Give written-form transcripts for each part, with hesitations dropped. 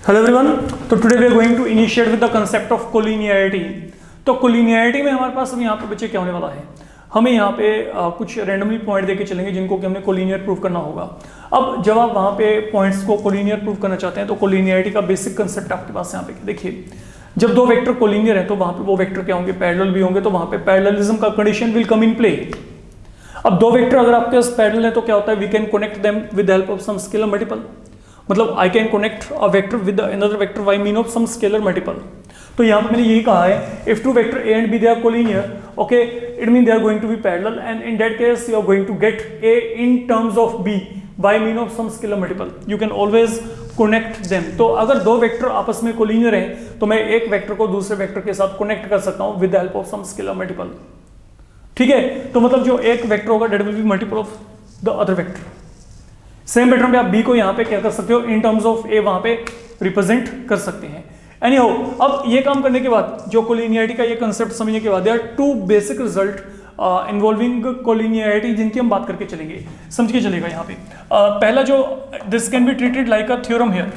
Hello everyone, तो today we are going to initiate with the concept of collinearity. तो collinearity में हमारे पास अब यहाँ पे बच्चे क्या होने वाला है, हमें यहाँ पे कुछ रैंडमली पॉइंट देके चलेंगे जिनको कि हमने कोलिनियर प्रूव करना होगा। अब जब आप वहाँ पे पॉइंट्स को कोलिनियर प्रूव करना चाहते हैं तो कोलिनियरिटी का बेसिक कंसेप्ट आपके पास यहाँ पे देखिए, जब दो वेक्टर कोलिनियर है तो वहाँ पे वो वेक्टर क्या होंगे, पैरेलल भी होंगे, तो वहाँ पे पैरेललिज्म का condition will come in play. अब दो वेक्टर अगर आपके पास पैरेलल है तो क्या होता है, we can connect them with help of some scalar multiple. मतलब I can connect a vector with another vector by mean of some scalar multiple. तो यहाँ पे मैंने यही कहा है, if two vector A and B they are collinear, okay, it mean they are going to be parallel and in that case you are going to get A in terms of B by mean of some scalar multiple. You can always connect them. तो अगर दो vector आपस में collinear हैं तो मैं एक vector को दूसरे वेक्टर के साथ कनेक्ट कर सकता हूँ with help of some scalar multiple. ठीक है, तो मतलब जो एक वेक्टर होगा that will be multiple of the other vector. Same pattern पे आप बी को यहाँ पे क्या कर सकते हो, इन टर्म्स ऑफ ए वहां पे रिप्रेजेंट कर सकते हैं। एनीहाउ, अब ये काम करने के बाद जो कोलिनियरिटी का ये कंसेप्ट समझने के बाद there are two basic result involving collinearity जिनकी हम बात करके चलेंगे, समझ के चलेगा यहाँ पे। पहला जो this can be treated like a theorem here.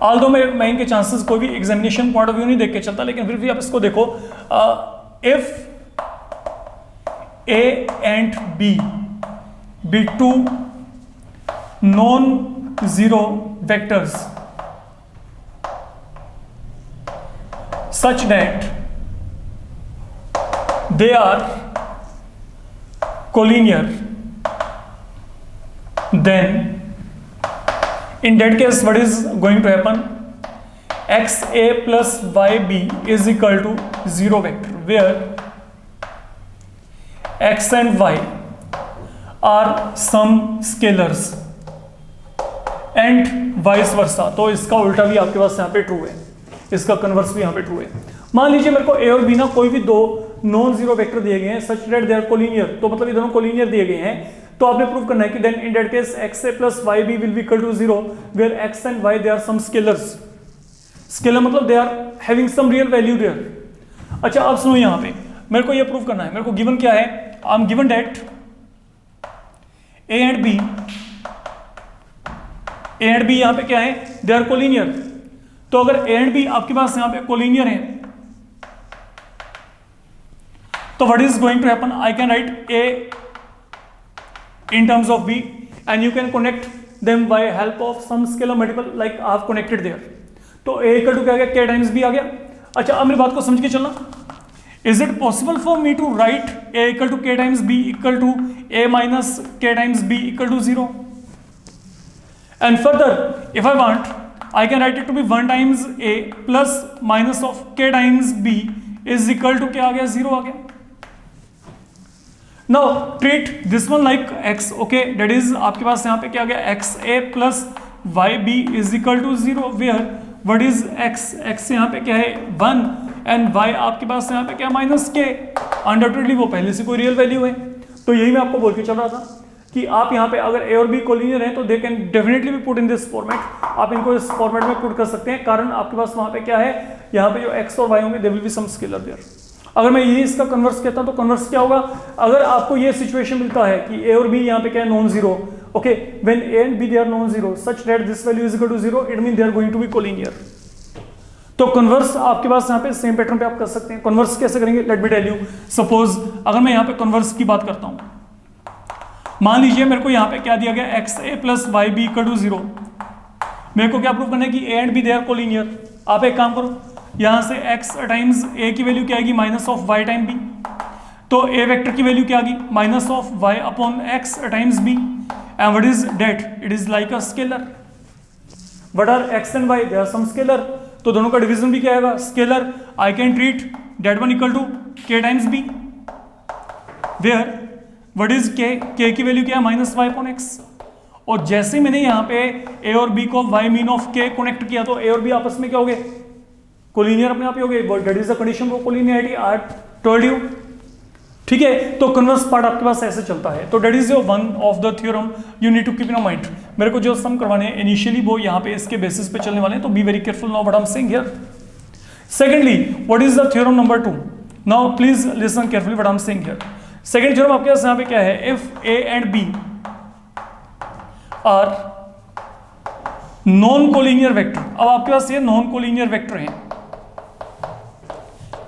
Although मैं इनके चांसेस कोई भी एग्जामिनेशन पॉइंट ऑफ व्यू नहीं देख के चलता, लेकिन फिर भी आप इसको देखो, if a and b two non-zero vectors such that they are collinear, then in that case what is going to happen, xa plus yb is equal to zero vector where x and y are some scalars and vice versa. तो इसका उल्टा भी आपके पास यहाँ पे true है, इसका कन्वर्स भी यहाँ पे ट्रू है। मान लीजिए मेरे को ए और बी ना कोई भी दो नॉन जीरो वेक्टर दिए गए हैं such that they are collinear, तो मतलब ये दोनों कोलिनियर दिए गए हैं, तो आपने प्रूव करना है कि then in that case X A plus Y B will be equal to zero where X and Y they are some scalars. Scalar मतलब they are having some real value there. अच्छा अब सुनो, यहाँ पे मेरे को ये प्रूव करना है, मेरे को गिवन क्या है, I am given that a and b यहाँ पे क्या है, दे आर कोलिनियर। तो अगर ए एंड बी आपके पास यहाँ पे कोलिनियर है तो what is going to happen, I can write a in terms of b and you can connect them by help of some scalar multiple like I have connected there. तो a equal to क्या आ गया, के times B आ गया। अच्छा अब मेरी बात को समझ के चलना, is it possible for me to write A equal to K times B equal to A minus K times B equal to zero? And further, if I want, I can write it to be 1 times a plus minus of k times b is equal to क्या आ गया, 0 आ गया। Now treat this one like x, okay, that is आपके पास यहाँ पे क्या आ गया, x a plus y b is equal to 0 where what is x यहाँ पे क्या है 1 and y आपके पास यहाँ पे क्या minus k। Undoubtedly वो पहले से कोई रियल वैल्यू है। तो यही मैं आपको बोल के चल रहा था कि आप यहाँ पे अगर ए और बी कोलिनियर हैं तो they can definitely be put in this format. आप इनको इस फॉर्मेट में पुट कर सकते हैं, कारण आपके पास वहाँ पे क्या है, यहाँ पे जो एक्स और वाई होंगे they will be some scalar there. अगर मैं ये इसका कन्वर्स कहता हूँ तो कन्वर्स क्या होगा, अगर आपको ये सिचुएशन मिलता है कि ए और बी यहाँ पे क्या है, non zero, okay, when a and B they are non zero such that this value is equal to zero, it mean they are going to be collinear. तो कन्वर्स आपके पास यहाँ पे सेम पैटर्न पे आप कर सकते हैं। कन्वर्स कैसे करेंगे, let me tell you. Suppose अगर मैं यहाँ पे कन्वर्स की बात करता हूँ, मान लीजिए मेरे को यहाँ पे क्या दिया गया, x A plus Y b equal to zero. मेरे को क्या प्रूव करना है कि a and B they are collinear. आप एक काम करो, यहाँ से एक्स टाइम्स ए की वैल्यू क्या आएगी, minus of Y time B. तो ए वेक्टर की वैल्यू क्या आ गई, minus of Y upon X times B and what is that, it is like a scalar. What are X and Y, they are some scalar. तो दोनों का division भी क्या आएगा, scalar. I can treat that one equal to K times B where what is K की value क्या है, minus Y upon x. और जैसे मैंने यहाँ पे ए और बी को वाई मीन ऑफ के कनेक्ट किया तो ए और बी आपस में क्या हो गए, कोलिनियर अपने आप ही हो गए। That is the condition for collinearity, I told you. ठीक है, तो कन्वर्स पार्ट आपके पास ऐसे चलता है। तो that is your one of the theorem you need to keep in mind. मेरे को जो सम करवाने हैं इनिशियली वो यहाँ पे इसके बेसिस पे चलने वाले हैं, तो be very careful now what I am saying here. Secondly, what is the theorem number 2? Now please listen carefully what I am saying here. Second theorem आपके पास यहाँ पे क्या है, if a and B are non collinear vector. अब आपके पास ये non collinear vector हैं,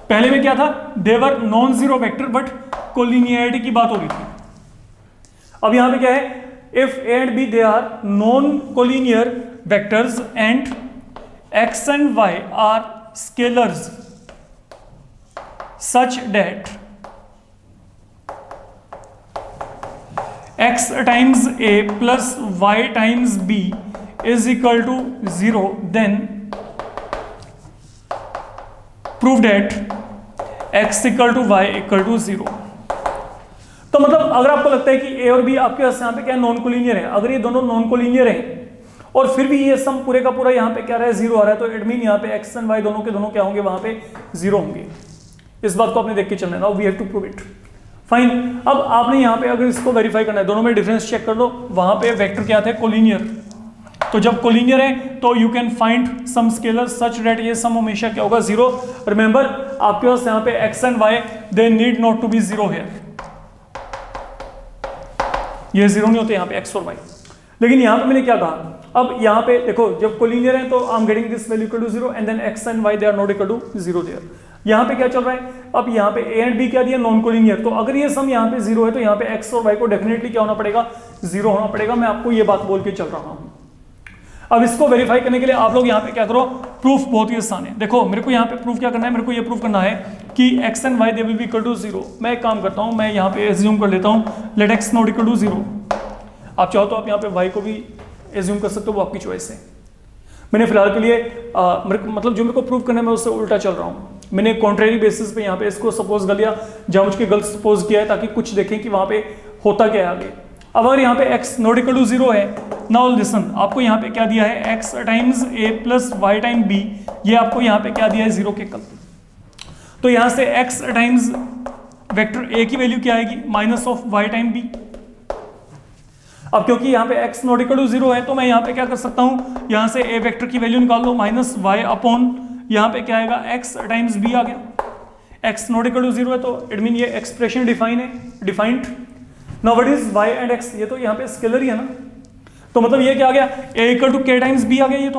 पहले में क्या था, they're non zero vector but collinearity की बात हो रही थी। अब यहां पे क्या है, if a and B they are non collinear vectors and x and y are scalars such that x times a plus y times b is equal to 0, then prove that x equal to y equal to 0। तो मतलब अगर आपको लगता है कि a और b आपके पास यहाँ पे क्या नॉन कोलिनियर है, अगर ये दोनों नॉन कोलिनियर हैं और फिर भी ये सम पूरे का पूरा यहाँ पे क्या रहा है, 0 आ रहा है, तो इट मीन यहाँ पे x एंड y दोनों के दोनों क्या होंगे, वहां पे 0 होंगे। इस बात को आपने देख के चलना है। Now we have to prove it. Fine. अब आपने यहाँ पे अगर इसको वेरीफाई करना है, दोनों में डिफरेंस चेक कर लो, वहां पे वेक्टर क्या थे, कोलिनियर। तो जब कोलिनियर है तो you can find some scalar such that ये सम हमेशा क्या होगा, 0। रिमेंबर आपके पास यहाँ पे x and y they need not to be 0 here, ये 0 नहीं होते यहाँ पे x और y। लेकिन यहाँ पे मैंने क्या कहा, अब यहाँ पे देखो जब कोलिनियर है तो I am getting this value equal to 0 and then x and y they are not equal to 0 there. यहाँ पे क्या चल रहा है, अब यहाँ पे a एंड b क्या दिया, नॉन कोलिनियर। तो अगर ये सम यहाँ पे 0 है तो यहाँ पे x और y को डेफिनेटली क्या होना पड़ेगा, 0 होना पड़ेगा। मैं आपको ये बात बोल के चल रहा हूँ। अब इसको वेरीफाई करने के लिए आप लोग यहाँ पे क्या करो, प्रूफ बहुत ही आसान है। देखो मेरे को यहाँ पे प्रूफ क्या करना है, मेरे को ये प्रूफ करना है कि x and y they will be equal to 0। मैं एक काम करता हूँ, मैं यहाँ पे एज्यूम कर लेता हूँ let x not equal to 0। आप चाहो तो आप यहाँ पे y को भी एज्यूम कर सकते हो, वो आपकी चॉइस है। मैंने फिलहाल के लिए मतलब जो मेरे को प्रूव करना है मैं उससे उल्टा चल रहा हूँ। मैंने कॉन्ट्रेरी बेसिस पे यहाँ पे इसको सपोज कर लिया, जानबूझ के गलत सपोज किया है ताकि कुछ देखें कि वहाँ पे होता क्या है आगे। अब अगर यहाँ पे x नॉट इक्वल टू 0 है, नाउ लिसन, आपको यहाँ पे क्या दिया है, x times a plus y time b, ये आपको यहाँ पे क्या दिया है, 0 के कल। तो यहाँ से x टाइम्स वेक्टर a की वैल्यू क्या आएगी, minus of Y time b। अब क्योंकि यहाँ पे x नॉट इक्वल टू 0 है तो मैं यहाँ पे क्या कर सकता हूँ, यहाँ से a वेक्टर की वैल्यू निकाल लो, माइनस वाई अपॉन यहाँ पे क्या आएगा, x टाइम्स b आ गया। x नॉट इक्वल टू 0 है तो इट मीन ये expression defined. Now what is y and x, ये तो यहाँ पे स्केलर ही है ना, तो मतलब ये क्या आ गया, a equal to k times b आ गया ये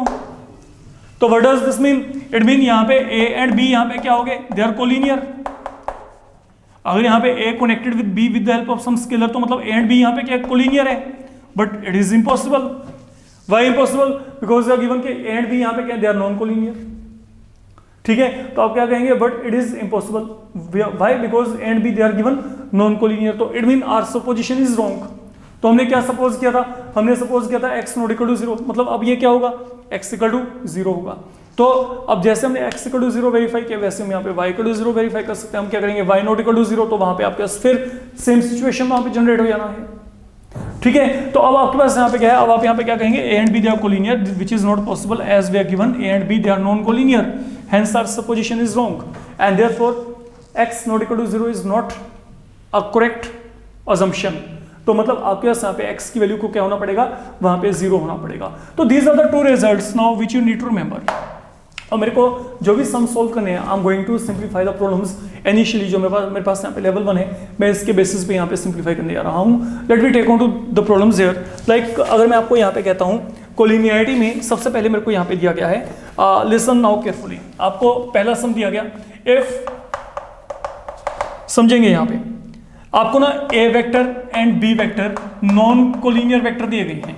तो what does this mean, it mean यहाँ पे a एंड b यहाँ पे क्या हो गए, दे आर कोलिनियर। अगर यहाँ पे a connected with b with the help of some scalar, तो मतलब a एंड b यहाँ पे क्या कोलिनियर है, but it is impossible. Why impossible, because they are given के a एंड b यहाँ पे क्या, दे आर नॉन कोलिनियर। ठीक है, तो आप क्या कहेंगे, but it is impossible. Why, because A and B they are given non collinear, तो it mean our supposition is wrong. तो हमने क्या सपोज किया था, हमने सपोज किया था x नॉट इक्वल टू 0, मतलब अब ये क्या होगा, x इक्वल टू 0 होगा। तो अब जैसे हमने x इक्वल टू 0 वेरीफाई किया, वैसे हम यहाँ पे y इक्वल टू 0 वेरीफाई कर सकते हैं। हम क्या करेंगे, y नॉट इक्वल टू 0, तो वहां पे आपके पास फिर सेम सिचुएशन वहां पे जनरेट हो जाना है। ठीक है, तो अब आपके पास यहाँ पे क्या है, अब आप यहाँ पे क्या कहेंगे, a and b they are collinear which is not possible as we are given a and b they are non collinear, hence our supposition is wrong and therefore x not equal to 0 is not a correct assumption। तो मतलब आपके पास यहाँ पे x की value को क्या होना पड़ेगा, वहां पे 0 होना पड़ेगा। तो these are the two results now which you need to remember। और मेरे को जो भी सम सोल्व करने हैं, I am going to simplify the problems initially. जो मेरे पास यहाँ पे लेवल 1 है, मैं इसके बेसिस पे यहाँ पे सिंप्लीफाई करने जा रहा हूँ। Let me take on two the problems here. Like अगर मैं आपको यहाँ पे कहता हूँ कोलिनियरिटी में सबसे पहले मेरे को यहाँ पे दिया गया है, लिसन नाउ केयरफुली। आपको पहला सम दिया गया, इफ समझेंगे यहाँ पे आपको ना A vector and B vector non collinear vector दिए गए हैं,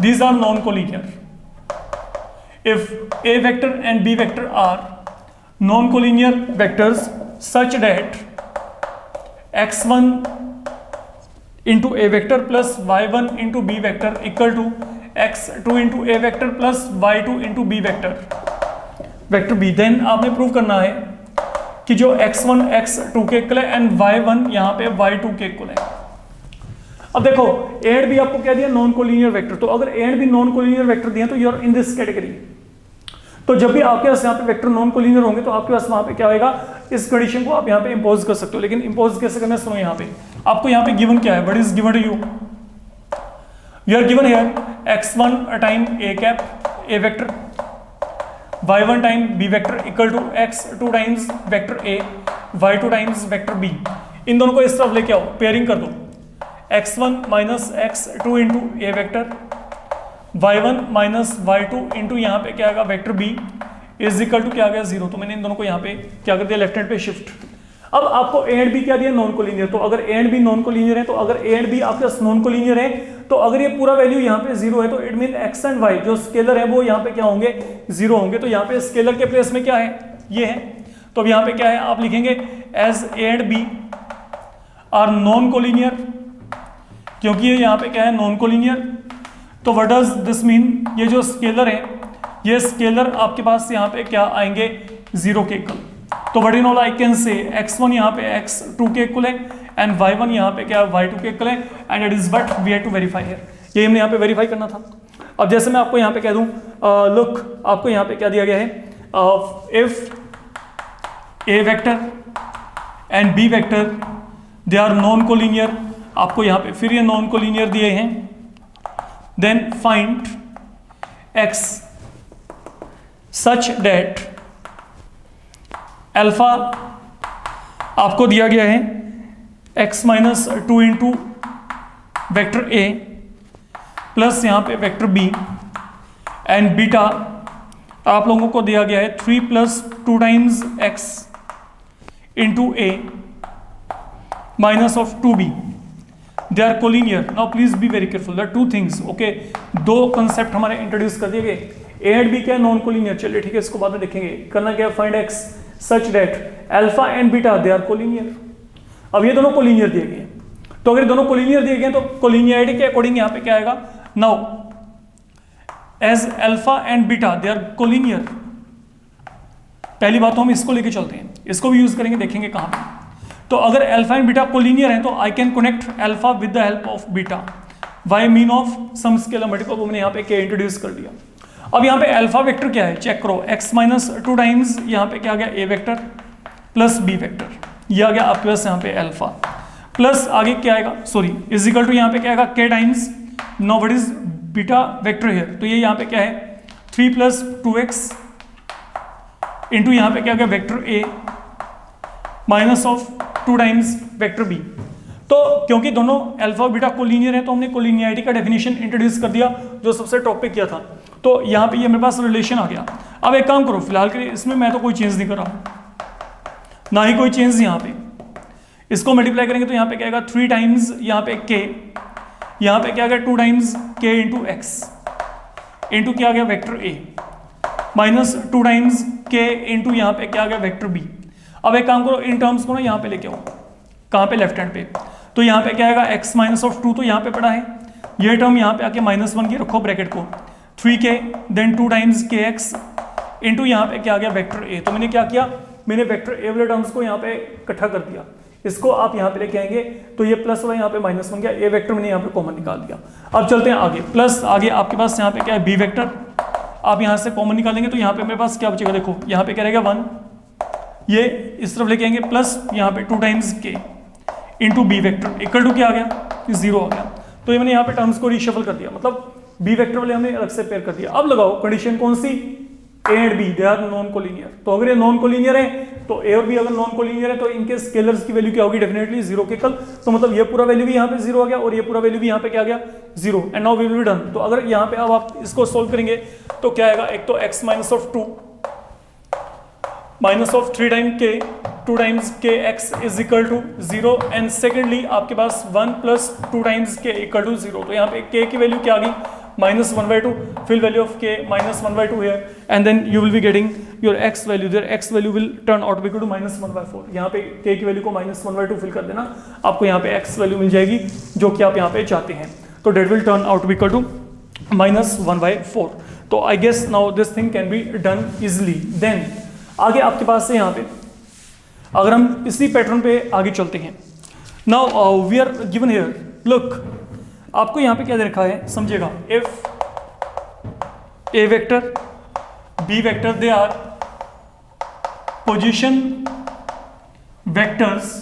these are non collinear. if a vector and b vector are non-collinear vectors such that x1 into a vector plus y1 into b vector equal to x2 into a vector plus y2 into b vector b, then आपने prove करना है कि जो x1 x2 के equal है and y1 यहाँ पे y2 के इक्वल है। अब देखो ए एंड बी आपको क्या दिया, नॉन कोलिनियर वेक्टर। तो अगर A and B non collinear vector दिए तो you are in this category. तो जब भी आपके पास यहाँ पे वेक्टर नॉन कोलिनियर होंगे तो आपके पास वहां पे क्या होगा, इस कंडीशन को आप यहाँ पे इंपोज कर सकते हो। लेकिन इंपोज कैसे करना है, सुनो यहाँ पे आपको यहाँ पे गिवन क्या है, what is given to you, you are given here x1 time a cap a vector, y1 time b vector equal to x2 times vector a, y2 times vector b। इन दोनों को इस तरफ लेके आओ, पेयरिंग कर दो, x1 minus x2 into A vector y1 minus y2 into यहाँ पे क्या आएगा vector b is equal to क्या आ गया 0। तो मैंने इन दोनों को यहाँ पे क्या कर दिया, लेफ्ट हैंड पे शिफ्ट। अब आपको a एंड b क्या दिया, नॉन कोलिनियर। तो अगर a and b non collinear है, तो अगर a एंड b आपके पास नॉन कोलिनियर है, तो अगर ये पूरा वैल्यू यहाँ पे 0 है, तो it mean x and y जो स्केलर है वो यहाँ पे क्या होंगे, 0 होंगे। तो यहाँ पे स्केलर के प्लेस में क्या है, ये है। तो अब यहाँ पे क्या है, आप लिखेंगे as a and b are non collinear, क्योंकि ये यहाँ पे क्या है, नॉन कोलिनियर। तो व्हाट डज दिस मीन, ये जो स्केलर है, ये स्केलर आपके पास यहाँ पे क्या आएंगे, 0 के इक्वल। तो what in all I can से x1 यहाँ पे x2 के इक्वल है एंड y1 यहाँ पे क्या y2 के इक्वल है, and it is what we have to verify here. ये हमने यहाँ पे वेरीफाई करना था। अब जैसे मैं आपको यहाँ पे कह दूं, लुक आपको यहाँ पे क्या दिया गया है, if a vector and b vector they are non collinear, आपको यहाँ पे फिर ये नॉन कोलिनियर दिए हैं, then find x such that alpha आपको दिया गया है x minus 2 into vector a plus यहाँ पे वेक्टर b एंड बीटा आप लोगों को दिया गया है 3 plus 2 times x into a minus of 2b। They are collinear. Now please be very careful, there are two things, okay. दो concept हमारे इंट्रोड्यूस कर दिए गए, a एंड b क्या है, नॉन कोलिनियर। चलिए ठीक है, इसको बाद में देखेंगे। करना क्या है, find x such that alpha and beta they are collinear. अब ये दोनों कोलिनियर दिए गए, तो अगर दोनों कोलिनियर दिए गए तो कोलिनियरिटी के अकॉर्डिंग यहाँ पे क्या आएगा, now as alpha and beta they are collinear. पहली बात तो हम इसको लेके चलते हैं, इसको भी यूज करेंगे, देखेंगे कहाँ पे। तो अगर अल्फा एंड बीटा कोलिनियर है, तो I can connect alpha with the help of beta by mean of some scalar multiple. वो मैंने यहाँ पे के इंट्रोड्यूस कर दिया। अब यहाँ पे अल्फा वेक्टर क्या है, चेक करो, x माइनस 2 टाइम्स यहाँ पे क्या आ गया, a vector plus b vector, ये आ गया आपके पास यहाँ पे अल्फा, प्लस आगे क्या आएगा, सॉरी इज इक्वल टू यहाँ पे क्या आएगा k times, know what is beta vector here, तो ये यहाँ पे क्या है 3 प्लस 2x इंटू यहाँ पे क्या आ गया vector a minus of 2 times vector b। तो क्योंकि दोनों अल्फा और बीटा कोलिनियर है, तो हमने कोलिनियरिटी का डेफिनेशन इंट्रोड्यूस कर दिया जो सबसे टॉप पे किया था। तो यहाँ पे ये मेरे पास रिलेशन आ गया। अब एक काम करो, फिलहाल के लिए इसमें मैं तो कोई चेंज नहीं कर रहा, ना ही कोई चेंज यहाँ पे। इसको मल्टीप्लाई करेंगे तो यहाँ पे क्या आएगा 3 टाइम्स यहाँ पे k, यहाँ पे क्या आ गया 2 times k into x into क्या आ गया vector a minus 2 times k into यहाँ पे क्या आ गया वेक्टर b। अब एक काम करो, इन टर्म्स को ना यहाँ पे लेके आओ, कहाँ पे, लेफ्ट हैंड पे। तो यहाँ पे क्या आएगा x माइनस ऑफ 2, तो यहाँ पे पड़ा है, ये टर्म यहाँ पे आके -1 की रखो ब्रैकेट को, 3k then 2 times kx into यहाँ पे क्या आ गया वेक्टर a। तो मैंने क्या किया, मैंने वेक्टर a वाले टर्म्स को यहाँ पे इकट्ठा कर दिया, इसको आप यहाँ पे लेके आएंगे तो ये प्लस वाला यहाँ पे माइनस बन गया, a वेक्टर मैंने यहाँ पे कॉमन निकाल दिया। अब चलते हैं आगे, प्लस आगे आपके पास यहाँ पे क्या है b वेक्टर, आप यहाँ से कॉमन निकालेंगे तो यहाँ पे मेरे पास क्या बचेगा, देखो यहाँ पे क्या रहेगा 1, ये इस तरफ लेके आएंगे प्लस यहाँ पे 2 times k into b vector equal to क्या आ गया, 0 आ गया। तो ये मैंने यहाँ पे टर्म्स को रीशफल कर दिया, मतलब b वेक्टर वाले हमने अलग से पेयर कर दिया। अब लगाओ कंडीशन कौन सी, a and b they are non collinear. तो अगर ये नॉन कोलिनियर है, तो a और b अगर नॉन कोलिनियर है, तो इनके स्केलर्स की वैल्यू क्या होगी, डेफिनेटली 0 के इक्वल। तो मतलब ये पूरा वैल्यू भी यहाँ पे 0 आ गया और ये पूरा वैल्यू भी यहाँ पे क्या आ गया, 0। And now we will be done. तो अगर यहाँ पे अब आप इसको सोल्व करेंगे तो क्या आएगा, एक तो x minus of 2 minus of 3 time k 2 times k x is equal to 0 and secondly आपके पास 1 plus 2 times k equal to 0। तो यहाँ पे k की वैल्यू क्या आ गई, -1/2, fill value of k -1/2 here, and then you will be getting your x value, their x value will turn out to be equal to -1/4। यहाँ पे k की वैल्यू को -1/2 फिल कर देना, आपको यहाँ पे x वैल्यू मिल जाएगी जो कि आप यहाँ पे चाहते हैं। तो that will turn out to be equal to -1/4। तो I guess now this thing can be done easily। Then आगे आपके पास से यहाँ पे अगर हम इसी पैटर्न पे आगे चलते हैं, now we are given here, look आपको यहाँ पे क्या दे रखा है, समझिएगा, if a vector b vector they are position vectors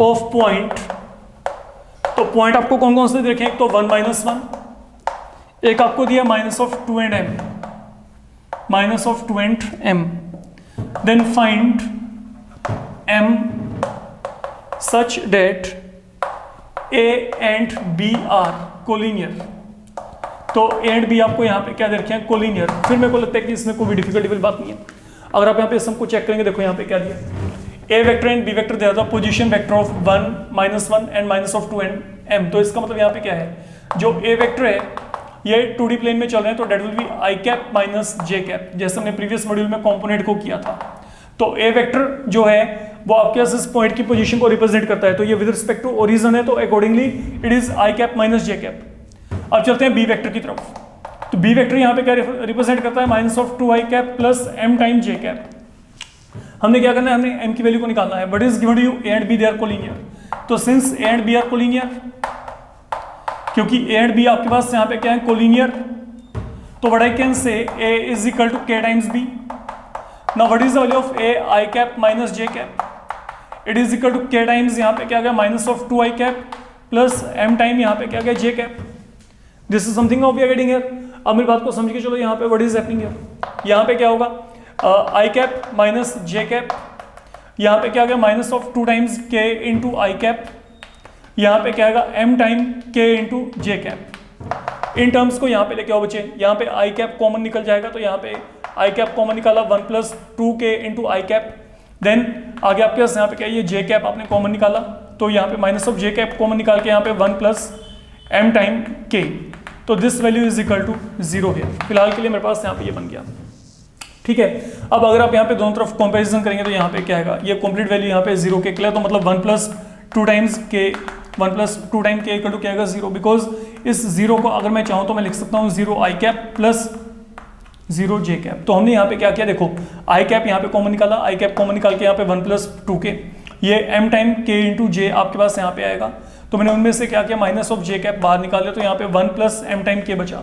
of point. तो पॉइंट आपको कौन कौन से दे रखे हैं, एक तो 1 -1, एक आपको दिया -2 and m, -2 and m, then find m such that a and b are collinear। तो ए एंड बी आपको यहाँ पे क्या दे रखे हैं, कोलिनियर। फिर मेरे को लगता है कि इसमें कोई भी डिफिकल्टी वाली बात नहीं है। अगर आप यहाँ पे सम को चेक करेंगे, देखो यहाँ पे क्या दिया, ए वेक्टर एंड बी वेक्टर दिया था, position vector of 1 -1 and -2 and m। तो इसका मतलब यहाँ पे क्या है, जो ए वेक्टर है ये 2D प्लेन में चल रहे हैं, तो that will be I cap minus J cap, जैसे हमने प्रीवियस मॉड्यूल में कंपोनेंट को किया था। तो ए वेक्टर जो है वो आपके पास इस पॉइंट की पोजीशन को रिप्रेजेंट करता है, तो ये विद रिस्पेक्ट टू ओरिजिन है, तो accordingly it is I cap minus J cap. अब चलते हैं बी वेक्टर की तरफ। तो बी वेक्टर यहाँ पे क्या रिप्रेजेंट करता है, -2 I cap plus m time J cap. हमने क्या करना है, हमने m की वैल्यू को निकालना है। But is given to you A and B they are collinear. तो since A and B are collinear, क्योंकि ए एंड बी आपके पास यहाँ पे क्या है, कोलिनियर, तो what I can say a is equal to k times b। Now what is the value of a, I cap minus J cap, it is equal to k times यहाँ पे क्या गया, -2 I cap plus m time यहाँ पे क्या गया, J cap. This is something we are getting here. अब मेरी बात को समझ के चलो, यहाँ पे व्हाट इज हैपनिंग हियर, यहाँ पे क्या होगा, आई कैप माइनस जे कैप, यहाँ पे क्या गया, -2 टाइम्स k इंटू आई कैप, यहाँ पे क्या आएगा m time k into J cap. In terms को यहाँ पे लेके आओ बच्चे, यहाँ पे आई कैप कॉमन निकल जाएगा, तो यहाँ पे आई कैप कॉमन निकाला 1 + 2k इंटू आई कैप। देन आगे आपके पास यहाँ पे क्या है, ये जे कैप आपने कॉमन निकाला, तो यहाँ पे minus of J cap common निकाल के यहाँ पे 1 + m टाइम k। तो this value is equal to 0 है। फिलहाल के लिए मेरे पास यहाँ पे ये बन गया, ठीक है। अब अगर आप यहाँ पे दोनों तरफ कंपैरिजन करेंगे तो यहाँ पे क्या आएगा, ये कंप्लीट वैल्यू यहाँ पे 0 के क्लियर, तो मतलब 1 + 2 times k, 1 + 2 time k equal to क्या आएगा, 0। बिकॉज इस 0 को अगर मैं चाहूँ तो मैं लिख सकता हूँ 0 आई कैप प्लस 0 जे कैप। तो हमने यहाँ पे क्या किया, देखो आई कैप यहाँ पे कॉमन निकाला, आई कैप कॉमन निकाल के यहाँ पे 1 + 2k, ये m टाइम k इंटू जे आपके पास यहाँ पे आएगा। तो मैंने उनमें से क्या किया, माइनस ऑफ जे कैप बाहर निकाल लिया, तो यहाँ पे 1 + m टाइम k बचा।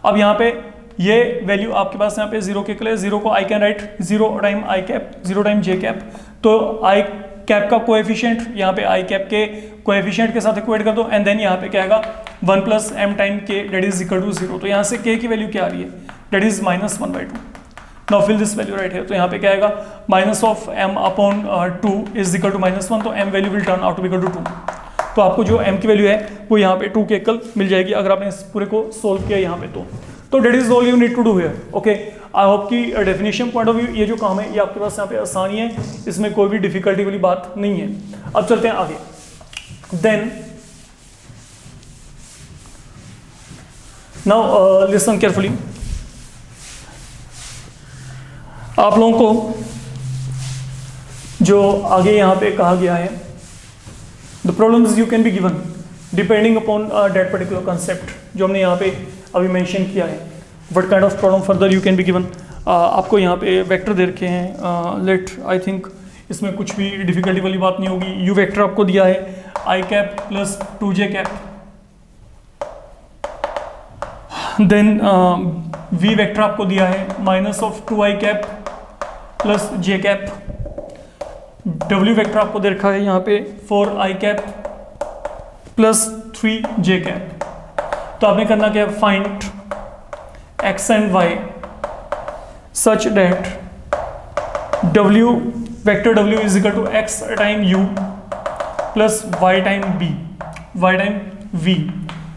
अब यहाँ पे ये वैल्यू आपके पास यहाँ पे 0 के लिए, 0 को आई can right 0 time I cap, 0 time J cap. तो आई कैप का कोएफिशिएंट यहाँ पे आई कैप के कोएफिशिएंट के साथ इक्वेट कर दो, एंड देन यहाँ पे क्या आएगा 1 + m time k that is equal to 0। तो यहाँ से k की वैल्यू क्या आ रही है, that is -1/2। Now fill this value right है, तो यहाँ पे क्या आएगा, -m/2 इज इक्वल टू -1, तो m value will turn out to equal to 2। तो आपको जो m की वैल्यू है वो यहाँ पे 2 के इक्वल मिल जाएगी अगर आपने इस पूरे को सोल्व किया यहाँ पे। तो that is all you need to do here. Okay, I hope कि डेफिनेशन पॉइंट ऑफ व्यू ये जो काम है ये आपके पास यहाँ पे आसानी है, इसमें कोई भी डिफिकल्टी वाली बात नहीं है। अब चलते हैं आगे। देन नाउ लिसन केयरफुली, आप लोगों को जो आगे यहाँ पे कहा गया है, the problems you can be given depending upon that particular concept जो हमने यहाँ पे अभी मेंशन किया है। What kind of problem further you can be given. आपको यहाँ पे वेक्टर दे रखे हैं, लेट आई थिंक इसमें कुछ भी डिफिकल्टी वाली बात नहीं होगी। यू वेक्टर आपको दिया है I cap plus 2j cap, then V vector आपको दिया है -2i cap plus J cap, w vector आपको दे रखा है यहाँ पे 4i cap plus 3j cap. तो आपने करना क्या है, find x and y such that w vector w is equal to x time u plus y time b, y time v,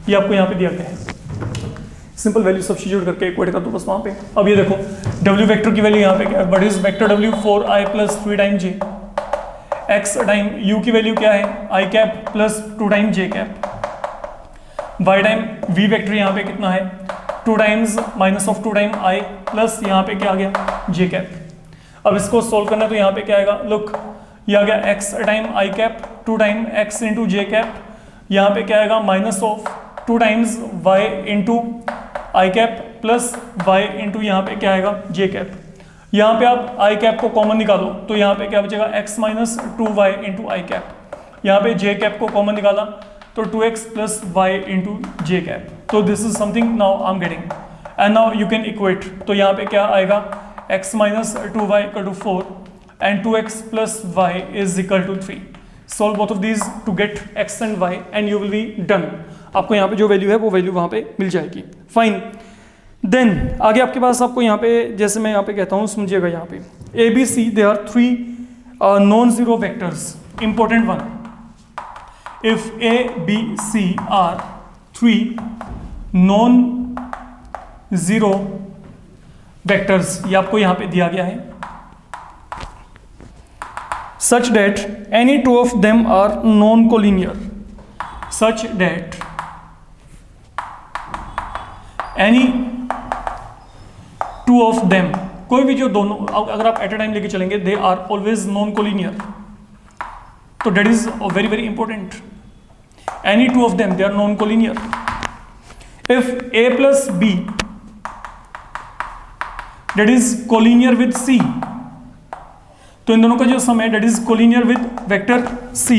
ये आपको यहाँ पे दिया गया है। सिंपल वैल्यू सब्स्टिट्यूट करके इक्वेट कर दो बस वहाँ पे। अब ये देखो w वेक्टर की वैल्यू यहाँ पे क्या है, what is vector w 4i plus 3 time j, x time u की वैल्यू क्या है i cap plus 2 time j cap, y time v vector यहाँ पे कितना है 2 टाइम्स -2 टाइम i प्लस यहाँ पे क्या आ गया j कैप। अब इसको सोल्व करना है तो यहाँ पे क्या आएगा, लुक ये आ गया x time i cap 2 time x into J cap, यहाँ पे क्या आएगा -2 टाइम्स y इंटू आई कैप प्लस y इंटू यहाँ पे क्या आएगा जे कैप। यहाँ पे आप आई कैप को कॉमन निकालो तो यहाँ पे क्या बचेगा x - 2y इंटू आई कैप, यहाँ पे जे कैप को कॉमन निकाला तो 2x plus y into J cap. तो this is something now I am getting, and now you can equate. तो यहाँ पे क्या आएगा x - 2y equal to 4 and 2x plus y is equal to 3। Solve both of these to get x and y and you will be done. आपको यहाँ पे जो value है वो वैल्यू वहाँ पे मिल जाएगी। फाइन, देन आगे आपके पास आपको यहाँ पे जैसे मैं यहाँ पे कहता हूँ समझिएगा, यहाँ पे A B C they are 3 non zero vectors, important one. If A B C are 3 non 0 vectors, ये आपको यहां पे दिया गया है, such that any two of them are non-collinear, such that any two of them, कोई भी जो दोनों, अगर आप एट अ टाइम लेके चलेंगे, they are always non collinear, तो that is very very important. Any two of them they are non collinear. If a plus B that is collinear with c, तो इन दोनों का जो सम है that is collinear with vector c,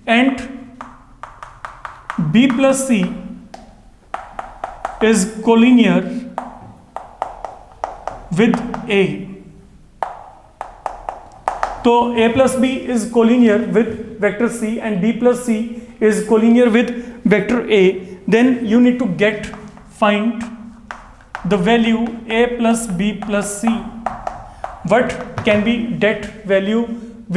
and b plus c is collinear with A. तो A plus B is collinear with vector C and B plus C is collinear with vector A. Then you need to find the value A plus B plus C. What can be that value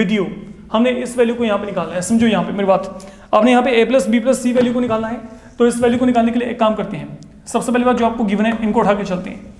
with you? हमने इस value को यहाँ पे निकालना है. समझो यहाँ पे मेरी बात, आपने यहाँ पे A plus B plus C value को निकालना है. तो इस वैल्यू को निकालने के लिए एक काम करते हैं. सबसे पहली बात जो आपको गिवन है, इनको उठा के चलते हैं.